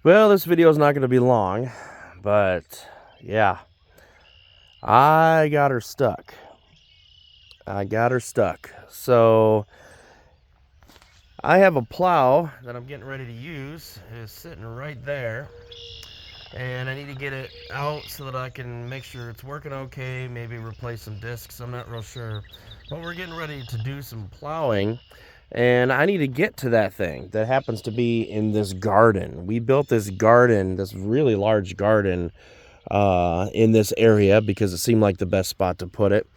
Well, this video is not going to be long, but yeah, I got her stuck. So I have a plow that I'm getting ready to use. It's sitting right there. And I need to get it out so that I can make sure it's working okay, maybe replace some discs. I'm not real sure. But we're getting ready to do some plowing. And I need to get to that thing that happens to be in this garden. We built this garden, this really large garden, in this area because it seemed like the best spot to put it.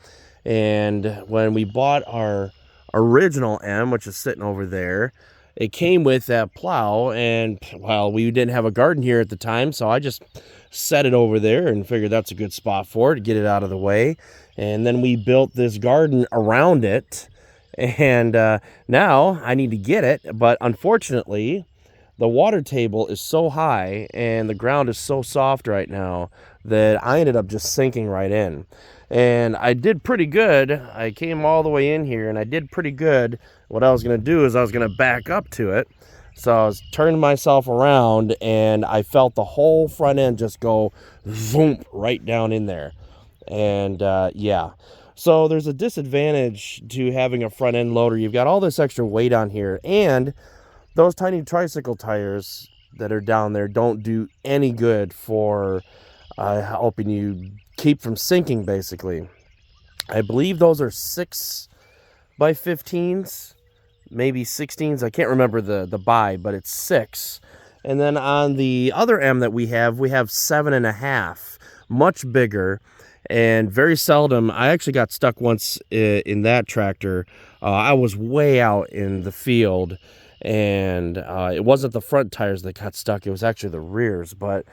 And when we bought our original M, which is sitting over there, it came with that plow. And well, we didn't have a garden here at the time, so I just set it over there and figured that's a good spot for it to get it out of the way. And then we built this garden around it. And now I need to get it, but unfortunately, the water table is so high and the ground is so soft right now that I ended up just sinking right in. And I did pretty good. I came all the way in here and I did pretty good. What I was going to do is I was going to back up to it. So I was turning myself around and I felt the whole front end just go zoom right down in there. And yeah. So there's a disadvantage to having a front end loader. You've got all this extra weight on here, and those tiny tricycle tires that are down there don't do any good for helping you keep from sinking, basically. I believe those are 6x15s, maybe 16s. I can't remember the buy, but it's 6. And then on the other M that we have 7.5, much bigger. And very seldom, I actually got stuck once in that tractor. I was way out in the field, and it wasn't the front tires that got stuck. It was actually the rears. But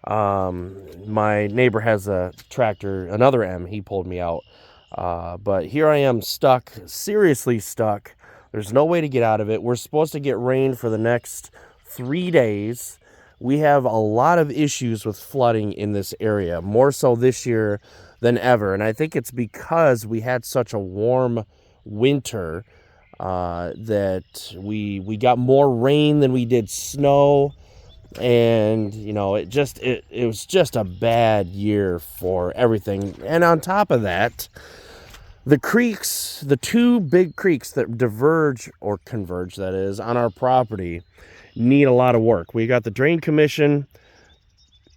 my neighbor has a tractor, another M. He pulled me out. But here I am stuck, seriously stuck. There's no way to get out of it. We're supposed to get rain for the next 3 days. We have a lot of issues with flooding in this area, more so this year than ever. And I think it's because we had such a warm winter that we got more rain than we did snow. And, you know, it was just a bad year for everything. And on top of that, the creeks, the two big creeks that diverge or converge, that is, on our property need a lot of work. We got the Drain Commission.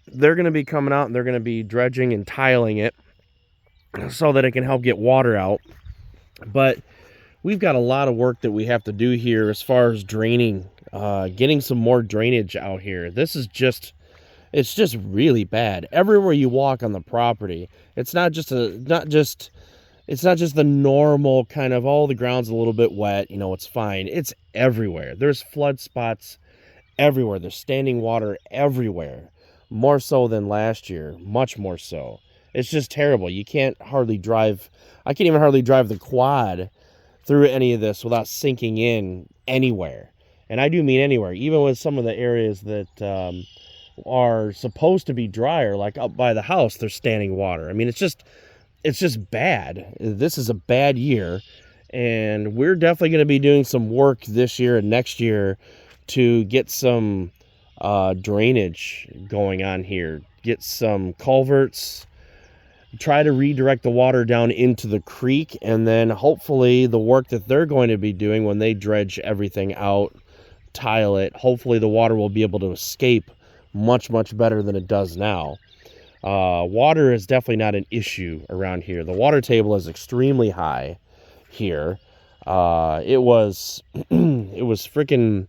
They're going to be coming out and they're going to be dredging and tiling it so that it can help get water out. But we've got a lot of work that we have to do here as far as draining, getting some more drainage out here. It's just really bad. Everywhere you walk on the property, it's not just the normal kind of, oh, the ground's a little bit wet, you know, it's fine. It's everywhere. There's flood spots everywhere. There's standing water everywhere. More so than last year. Much more so. It's just terrible. You can't hardly drive. I can't even hardly drive the quad through any of this without sinking in anywhere. And I do mean anywhere. Even with some of the areas that are supposed to be drier, like up by the house, there's standing water. I mean, it's just bad. This is a bad year, and we're definitely going to be doing some work this year and next year to get some drainage going on here, get some culverts, try to redirect the water down into the creek, and then hopefully the work that they're going to be doing when they dredge everything out, tile it, hopefully the water will be able to escape much better than it does now. Water is definitely not an issue around here. The water table is extremely high here. It was freaking,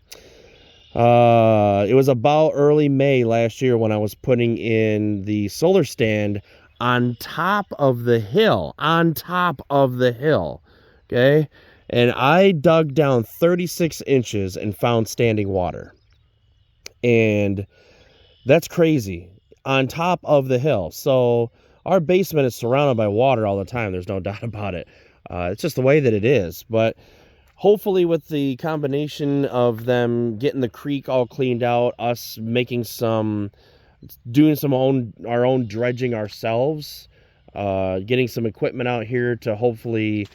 it was about early May last year when I was putting in the solar stand on top of the hill, okay? And I dug down 36 inches and found standing water. And that's crazy. On top of the hill. So our basement is surrounded by water all the time. There's no doubt about it. It's just the way that it is. But hopefully with the combination of them getting the creek all cleaned out, us doing our own dredging ourselves, getting some equipment out here to hopefully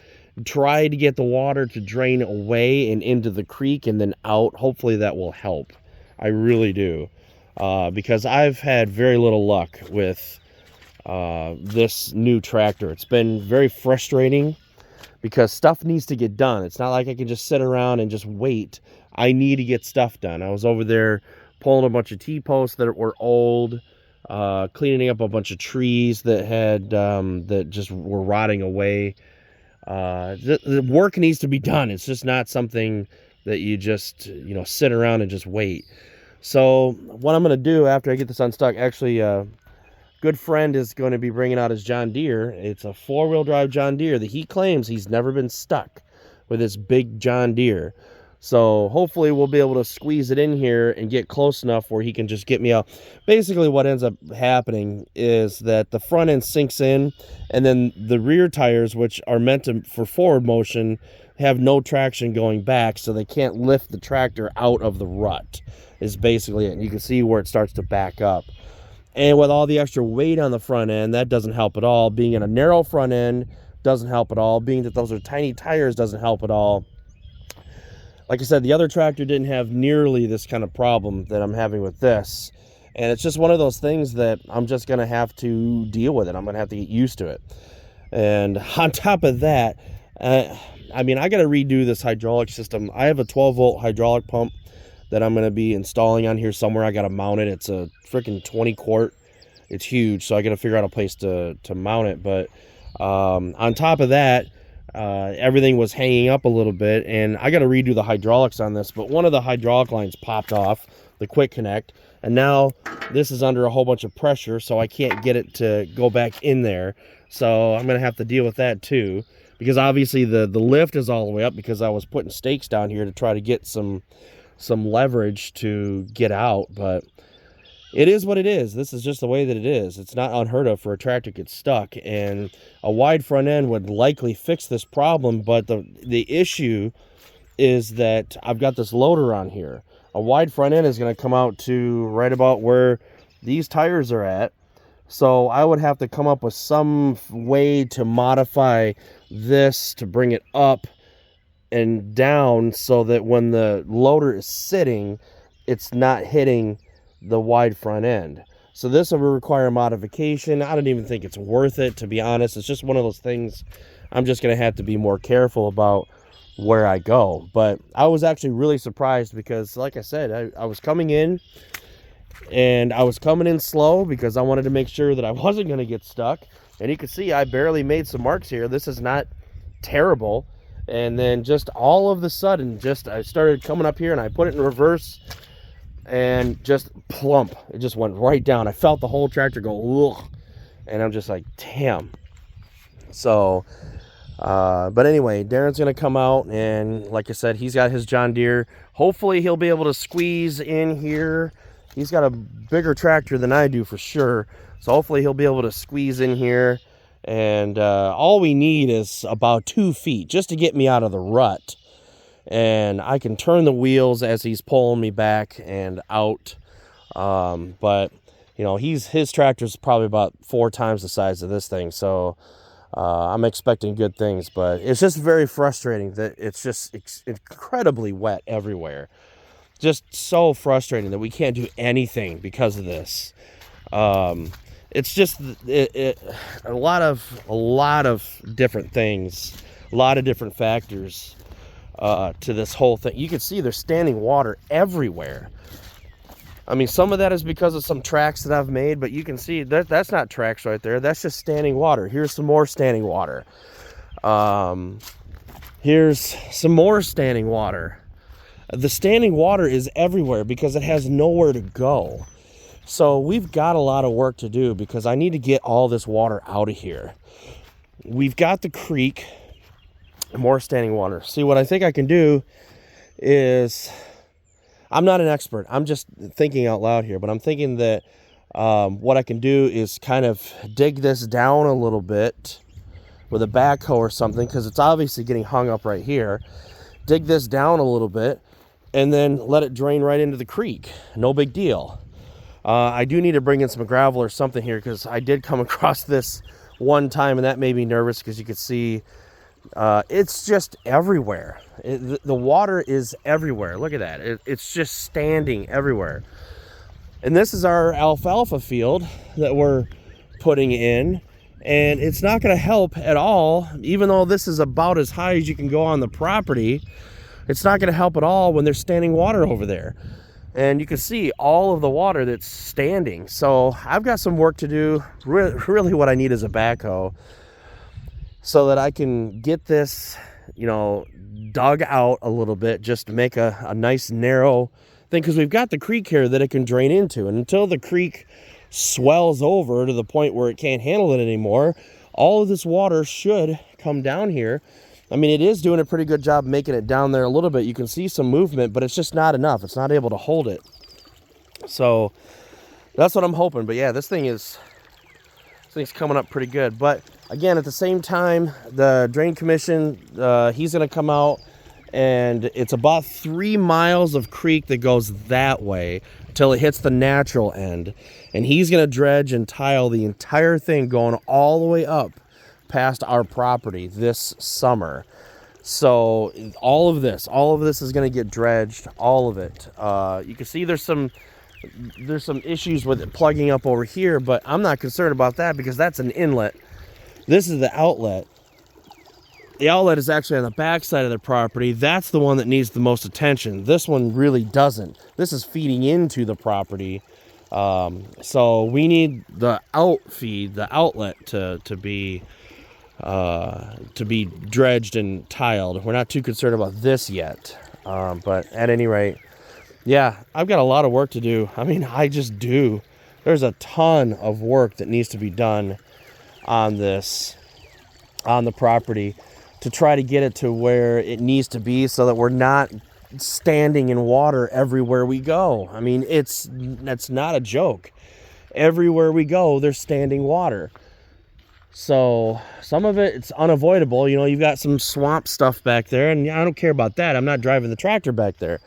try to get the water to drain away and into the creek and then out. Hopefully that will help. I really do. because I've had very little luck with this new tractor. It's been very frustrating because stuff needs to get done. It's not like I can just sit around and just wait. I need to get stuff done. I was over there pulling a bunch of T-posts that were old, cleaning up a bunch of trees that had that just were rotting away. The work needs to be done. It's just not something that you just sit around and just wait. So what I'm going to do after I get this unstuck, actually, good friend is going to be bringing out his John Deere. It's a 4-wheel drive John Deere that he claims he's never been stuck with this big John Deere. So hopefully we'll be able to squeeze it in here and get close enough where he can just get me out. Basically what ends up happening is that the front end sinks in, and then the rear tires, which are meant for forward motion, have no traction going back, so they can't lift the tractor out of the rut, is basically it. And you can see where it starts to back up. And with all the extra weight on the front end, that doesn't help at all. Being in a narrow front end doesn't help at all. Being that those are tiny tires doesn't help at all. Like I said, the other tractor didn't have nearly this kind of problem that I'm having with this. And it's just one of those things that I'm just going to have to deal with it. I'm going to have to get used to it. And on top of that, I mean, I got to redo this hydraulic system. I have a 12-volt hydraulic pump that I'm going to be installing on here somewhere. I got to mount it. It's a freaking 20 quart. It's huge, so I got to figure out a place to mount it. But on top of that, everything was hanging up a little bit, and I got to redo the hydraulics on this. But one of the hydraulic lines popped off, the quick connect, and now this is under a whole bunch of pressure, so I can't get it to go back in there. So I'm going to have to deal with that too, because obviously the lift is all the way up because I was putting stakes down here to try to get some leverage to get out. But it is what it is. This is just the way that it is. It's not unheard of for a tractor to get stuck, and a wide front end would likely fix this problem. But the issue is that I've got this loader on here. A wide front end is going to come out to right about where these tires are at. So I would have to come up with some way to modify this to bring it up and down so that when the loader is sitting, it's not hitting the wide front end. So this will require modification. I don't even think it's worth it, to be honest. It's just one of those things I'm just going to have to be more careful about where I go. But I was actually really surprised because, like I said, I was coming in, and I was coming in slow because I wanted to make sure that I wasn't going to get stuck. And you can see I barely made some marks here. This is not terrible. And then just all of the sudden, I started coming up here and I put it in reverse, and just plump, it just went right down. I felt the whole tractor go, ugh, and I'm just like, damn. So, but anyway, Darren's going to come out, and like I said, he's got his John Deere. Hopefully he'll be able to squeeze in here. He's got a bigger tractor than I do for sure. So hopefully he'll be able to squeeze in here. And all we need is about 2 feet just to get me out of the rut. And I can turn the wheels as he's pulling me back and out. But, you know, his tractor's probably about 4 times the size of this thing. So I'm expecting good things. But it's just very frustrating that it's just incredibly wet everywhere. Just so frustrating that we can't do anything because of this. It's just a lot of different things, a lot of different factors to this whole thing. You can see there's standing water everywhere. I mean, some of that is because of some tracks that I've made, but you can see that's not tracks right there. That's just standing water. Here's some more standing water. Here's some more standing water. The standing water is everywhere because it has nowhere to go. So we've got a lot of work to do because I need to get all this water out of here. We've got the creek, more standing water. See, what I think I can do is, I'm not an expert. I'm just thinking out loud here, but I'm thinking that what I can do is kind of dig this down a little bit with a backhoe or something, because it's obviously getting hung up right here. Dig this down a little bit and then let it drain right into the creek. No big deal. I do need to bring in some gravel or something here because I did come across this one time and that made me nervous because you could see it's just everywhere. The water is everywhere. Look at that. It's just standing everywhere. And this is our alfalfa field that we're putting in, and it's not going to help at all. Even though this is about as high as you can go on the property, it's not going to help at all when there's standing water over there. And you can see all of the water that's standing. So I've got some work to do. Really what I need is a backhoe so that I can get this, you know, dug out a little bit, just to make a nice narrow thing, because we've got the creek here that it can drain into. And until the creek swells over to the point where it can't handle it anymore, all of this water should come down here. I mean, it is doing a pretty good job making it down there a little bit. You can see some movement, but it's just not enough. It's not able to hold it. So that's what I'm hoping. But yeah, this thing's coming up pretty good. But again, at the same time, the Drain Commission, he's going to come out, and it's about 3 miles of creek that goes that way until it hits the natural end. And he's going to dredge and tile the entire thing going all the way up past our property this summer. So all of this is going to get dredged, all of it. You can see there's some issues with it plugging up over here, but I'm not concerned about that because that's an inlet. This is the outlet. The outlet is actually on the back side of the property. That's the one that needs the most attention. This one really doesn't. This is feeding into the property. So we need the outfeed, the outlet to be dredged and tiled. We're not too concerned about this yet. But at any rate, yeah, I've got a lot of work to do. I mean, I just do. There's a ton of work that needs to be done on this, on the property, to try to get it to where it needs to be so that we're not standing in water everywhere we go. I mean, that's not a joke. Everywhere we go, there's standing water. So some of it's unavoidable. You know, you've got some swamp stuff back there, and I don't care about that. I'm not driving the tractor back there.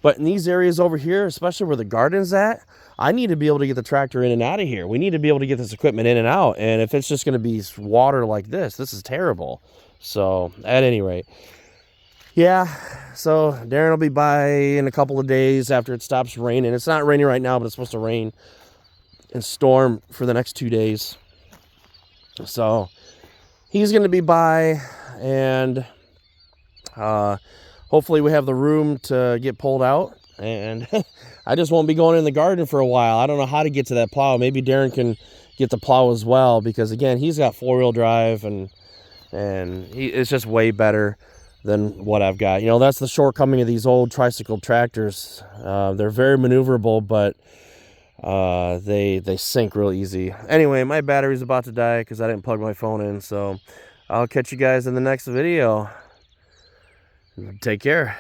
But in these areas over here, especially where the garden's at, I need to be able to get the tractor in and out of here. We need to be able to get this equipment in and out. And if it's just going to be water like this is terrible. So at any rate, yeah, so Darren will be by in a couple of days after it stops raining. It's not raining right now, but it's supposed to rain and storm for the next 2 days. So he's going to be by, and hopefully we have the room to get pulled out. And I just won't be going in the garden for a while. I don't know how to get to that plow. Maybe Darren can get the plow as well, because again, he's got 4-wheel drive, and it's just way better than what I've got. You know, that's the shortcoming of these old tricycle tractors. They're very maneuverable, but they sink real easy. Anyway, my battery's about to die because I didn't plug my phone in. So I'll catch you guys in the next video. Take care.